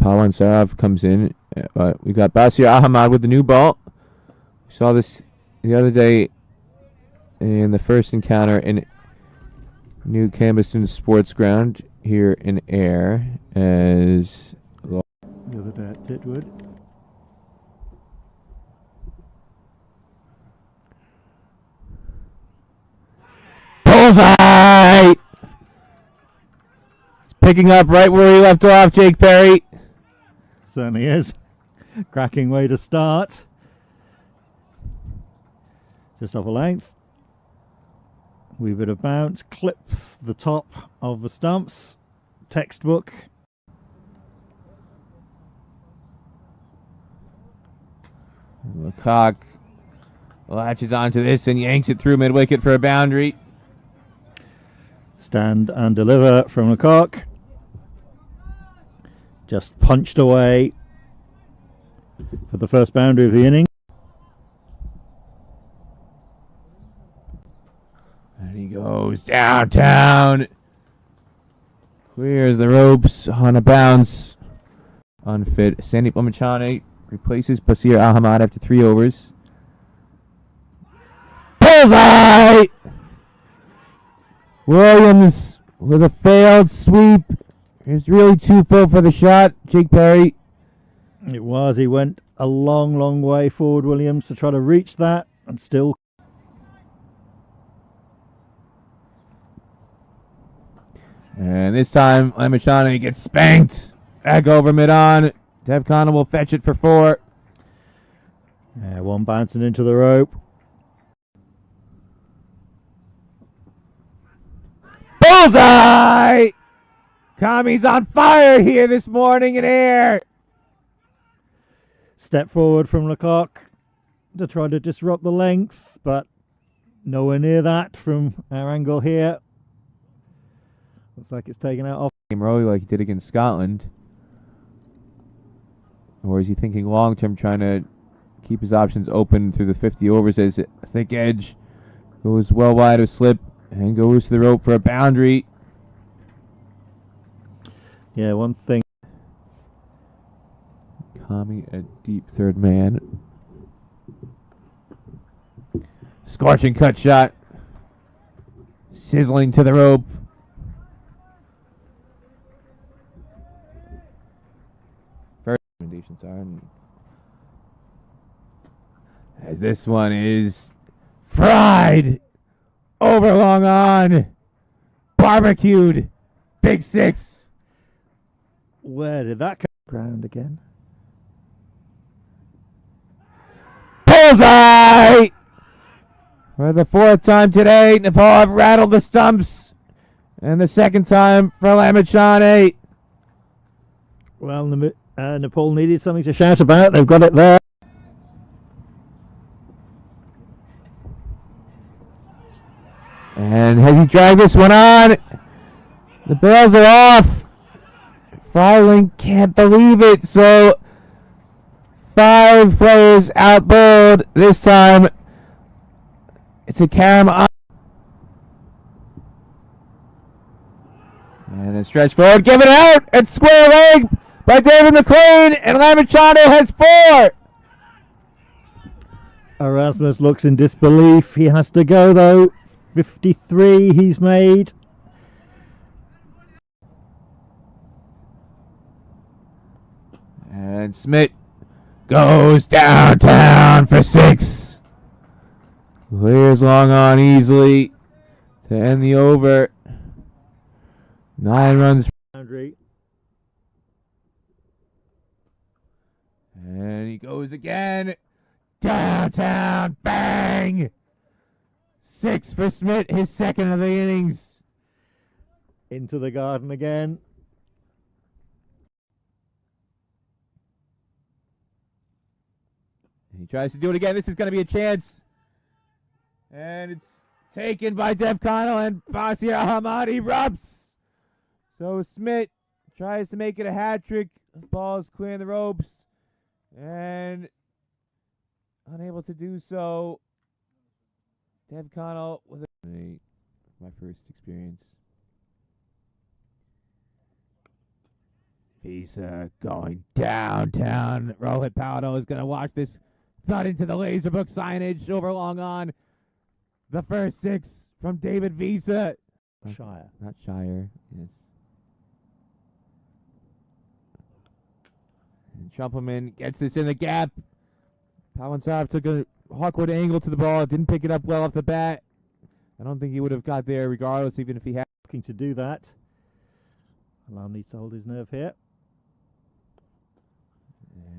Pawan Saraf comes in. We got Basir Ahmad with the new ball. We saw this the other day in the first encounter in New Cambuston Sports Ground here in Ayr. As the other day at Titwood. Bullseye! It's picking up right where he left off, Jake Perry. Certainly is. Cracking way to start. Just off a length. Wee bit of bounce. Clips the top of the stumps. Textbook. Lecoq latches onto this and yanks it through mid-wicket for a boundary. Stand and deliver from Lecoq. Just punched away for the first boundary of the inning. And he goes downtown. Clears the ropes on a bounce. Unfit. Sandeep Lamachane replaces Basir Ahmad after 3 overs. Bullseye! Williams with a failed sweep. It was really too full for the shot. Jake Perry. It was. He went a long, long way forward, Williams, to try to reach that, and still. And this time, Lamachane gets spanked. Back over mid-on. Dev Connell will fetch it for 4. One bouncing into the rope. Bullseye! Kami's on fire here this morning in Ayr. Step forward from Lecoq to try to disrupt the length, but nowhere near that from our angle here. Looks like it's taken out off. Roy like he did against Scotland. Or is he thinking long-term, trying to keep his options open through the 50 overs as a thick edge goes well wide of slip and goes to the rope for a boundary. Yeah, one thing. Kami, a deep third man. Scorching cut shot. Sizzling to the rope. First recommendations are, as this one is fried over long on, barbecued, big 6. Where did that come? Ground again. Bullseye! For the 4th time today, Nepal have rattled the stumps. And the 2nd time for Lamachane. Well, Nepal needed something to shout about. They've got it there. And has he dragged this one on? The bells are off. Farling can't believe it. So 5 players out bowled. This time it's a carom on. And a stretch forward, give it out at square leg by David McLean, and Lamachane has 4. Erasmus looks in disbelief. He has to go though. 53 he's made. And Smith goes downtown for 6. Clears long on easily to end the over. 9 runs. Boundary. And he goes again. Downtown, bang! 6 for Smith, his 2nd of the innings. Into the garden again. He tries to do it again. This is going to be a chance. And it's taken by Dev Connell, and Basir Ahmad erupts. So Smith tries to make it a hat trick. The ball is clearing the ropes. And unable to do so. Dev Connell with my first experience. Visa going downtown. Rohit Paldo is going to watch this thud into the laser book signage over long on. The first 6 from David Visa. Shire. Not Shire. Yes. And Trumpelman gets this in the gap. Pawansarov took an awkward angle to the ball. Didn't pick it up well off the bat. I don't think he would have got there regardless, even if he had. Looking to do that. Alam needs to hold his nerve here.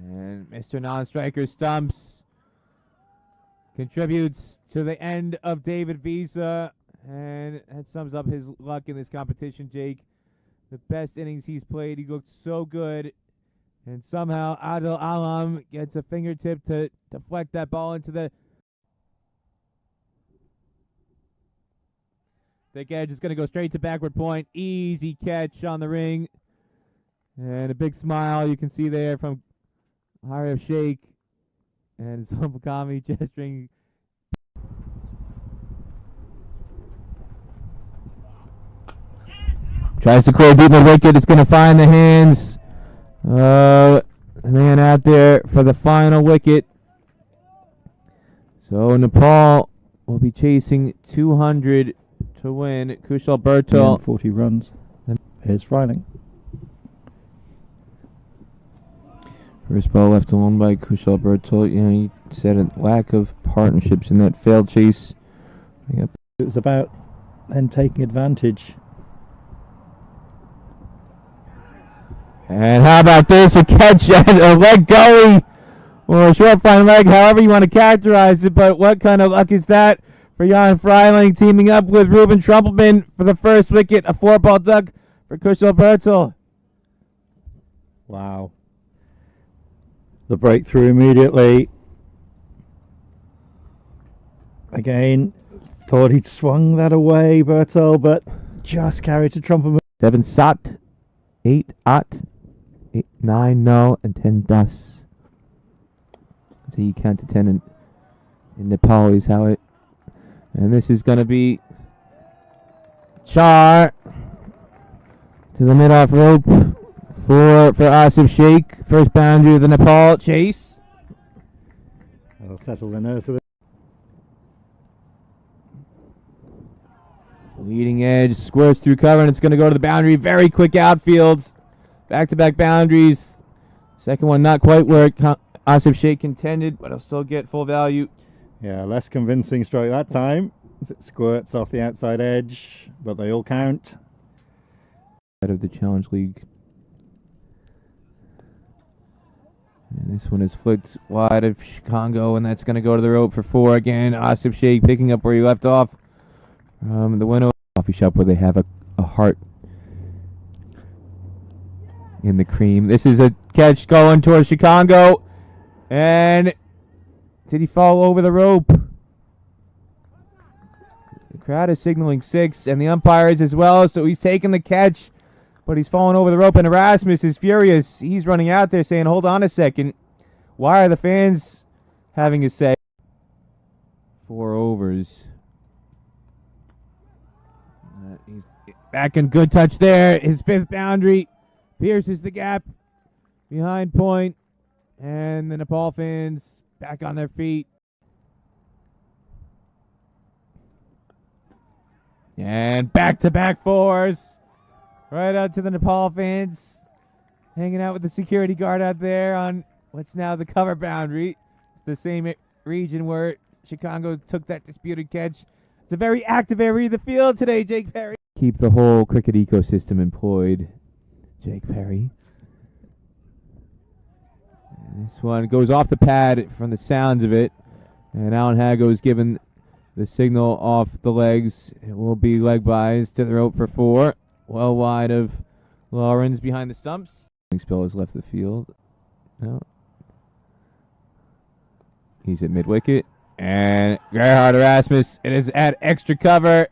And Mr. Non-Striker stumps. Contributes to the end of David Visa. And that sums up his luck in this competition, Jake. The best innings he's played. He looked so good. And somehow Adil Alam gets a fingertip to deflect that ball into the thick edge. Is going to go straight to backward point. Easy catch on the ring. And a big smile you can see there from Harif Sheikh. And Zombakami gesturing. Tries to clear deep mid wicket. It's going to find the hands. The man out there for the final wicket. So Nepal will be chasing 200 to win. Kushal Bertel. 40 runs. Here's Freiling. First ball left alone by Kushal Bertel. You know, he said a lack of partnerships in that failed chase. It was about then taking advantage. And how about this? A catch and a leg gully, or a short fine leg, however you want to characterize it. But what kind of luck is that for Jan Freiling teaming up with Ruben Trumpelman for the first wicket? A 4-ball duck for Kushal Bertel. Wow. The breakthrough immediately. Again, thought he'd swung that away, Bertel, but just carried to Trumpelman. 7 sat, 8 at. 8, 9 no, and 10 das. So you count to 10 in Nepalese, how it. And this is going to be Char to the mid-off rope for Asif Sheikh. First boundary of the Nepal chase. That'll settle the nerves of the Leading edge squirts through cover, and it's going to go to the boundary. Very quick outfields. Back-to-back boundaries. Second one not quite where Asif Sheikh intended, but he'll still get full value. Yeah, less convincing stroke that time as it squirts off the outside edge, but they all count. Out of the Challenge League. And this one is flicked wide of Chicago, and that's going to go to the rope for 4 again. Asif Sheikh picking up where he left off. The window coffee shop where they have a heart in the cream. This is a catch going towards Chicago. And did he fall over the rope? The crowd is signaling 6, and the umpires as well, so he's taking the catch, but he's falling over the rope, and Erasmus is furious. He's running out there saying, hold on a second. Why are the fans having a say? 4 overs. He's back in good touch there. His 5th boundary. Pierces the gap behind point, and the Nepal fans back on their feet. And back-to-back 4s. Right out to the Nepal fans. Hanging out with the security guard out there on what's now the cover boundary. It's the same region where Chicago took that disputed catch. It's a very active area of the field today, Jake Perry. Keep the whole cricket ecosystem employed. Jake Perry. And this one goes off the pad from the sounds of it. And Alan Hago is given the signal off the legs. It will be leg buys to the rope for 4. Well wide of Lawrence behind the stumps. Spell has left the field. No. He's at mid-wicket. And Gerhard Erasmus, it is at extra cover.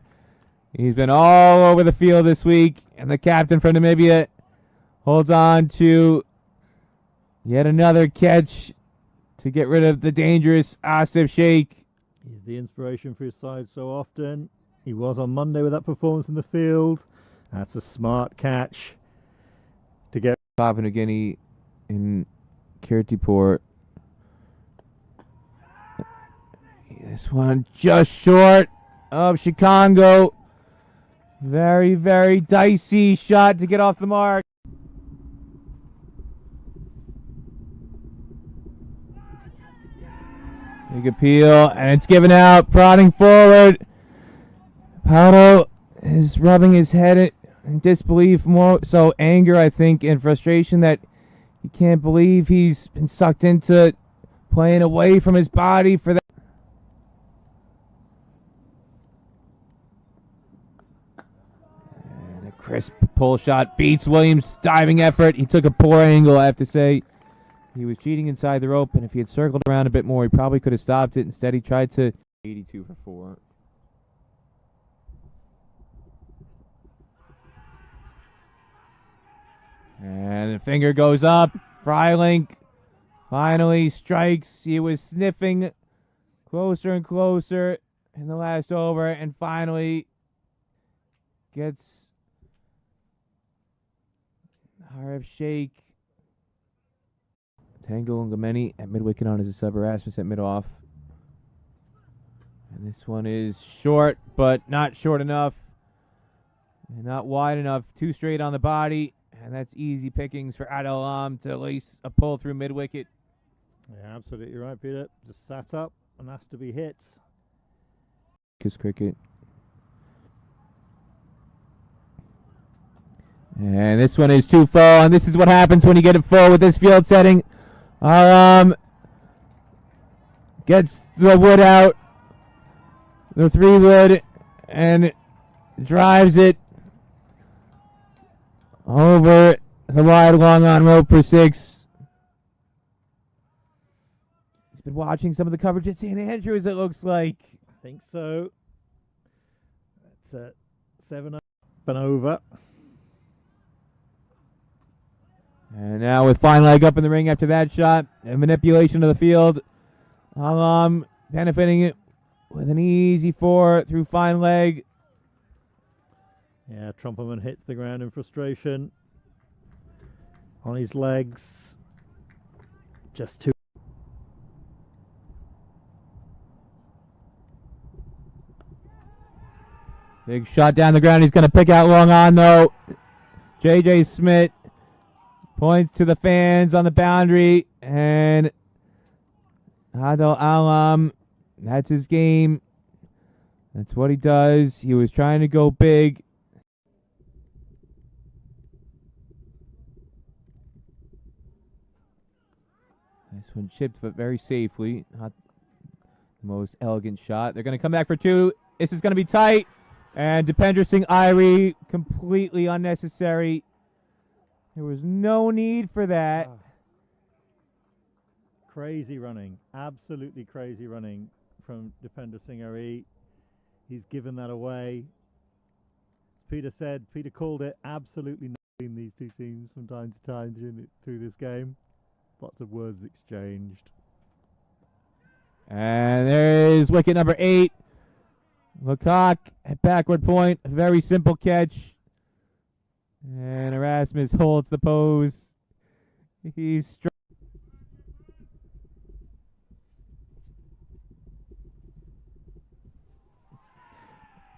He's been all over the field this week. And the captain from Namibia holds on to yet another catch to get rid of the dangerous Asif Sheikh. He's the inspiration for his side so often. He was on Monday with that performance in the field. That's a smart catch to get Papua New Guinea in Kirtipur. This one just short of Chicago. Very, very dicey shot to get off the mark. Big appeal, and it's given out, prodding forward. Paulo is rubbing his head in disbelief, more so anger, I think, and frustration that he can't believe he's been sucked into playing away from his body for that. And a crisp pull shot beats Williams' diving effort. He took a poor angle, I have to say. He was cheating inside the rope, and if he had circled around a bit more, he probably could have stopped it. Instead, he tried to 82 for 4. And the finger goes up. Freilink finally strikes. He was sniffing closer and closer in the last over, and finally gets RF shake. Tango and Gameni at mid-wicket on as a sub. Erasmus at mid-off. And this one is short, but not short enough. And not wide enough. Too straight on the body. And that's easy pickings for Adelam to at least a pull through mid-wicket. Yeah, absolutely right, Peter. Just sat up and asked to be hit. Kiss cricket. And this one is too full, and this is what happens when you get it full with this field setting. Gets the wood out, the 3 wood, and drives it over the wide long on rope for 6. He's been watching some of the coverage at St. Andrews, it looks like. I think so. That's 7 up and over. And now with fine leg up in the ring after that shot and manipulation of the field. Alam benefiting it with an easy 4 through fine leg. Yeah, Trumperman hits the ground in frustration. On his legs. Just 2. Big shot down the ground. He's going to pick out long on though. J.J. Smith points to the fans on the boundary, and Adel Alam, that's his game. That's what he does. He was trying to go big. This one chipped, but very safely. Not the most elegant shot. They're going to come back for 2. This is going to be tight. And Dipender Singh Irie, completely unnecessary. There was no need for that. Crazy running. Absolutely crazy running from Dipender Singh Irie. He's given that away. Peter said, Peter called it absolutely nothing, these two teams from time to time through this game. Lots of words exchanged. And there is wicket number 8. Lecoq at backward point. A very simple catch. And Erasmus holds the pose. He's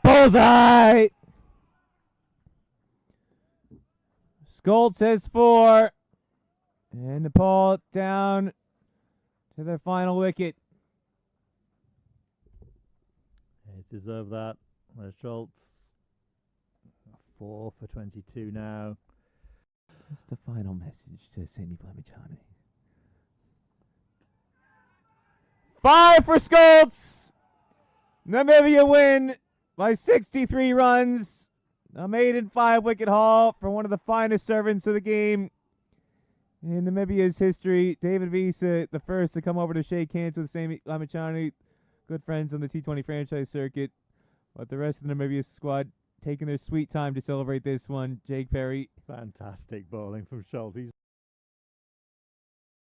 bullseye! Skoltz has 4. And Nepal down to their final wicket. They deserve that. There's Schultz. 4 for 22 now. What's the final message to Sandy Blamachani? 5 for Skoltz! Namibia win by 63 runs. A maiden 5-wicket haul for one of the finest servants of the game in Namibia's history. David Visa, the first to come over to shake hands with Sandy Blamachani. Good friends on the T20 franchise circuit. But the rest of the Namibia squad taking their sweet time to celebrate this one. Jake Perry. Fantastic bowling from Schultz. He's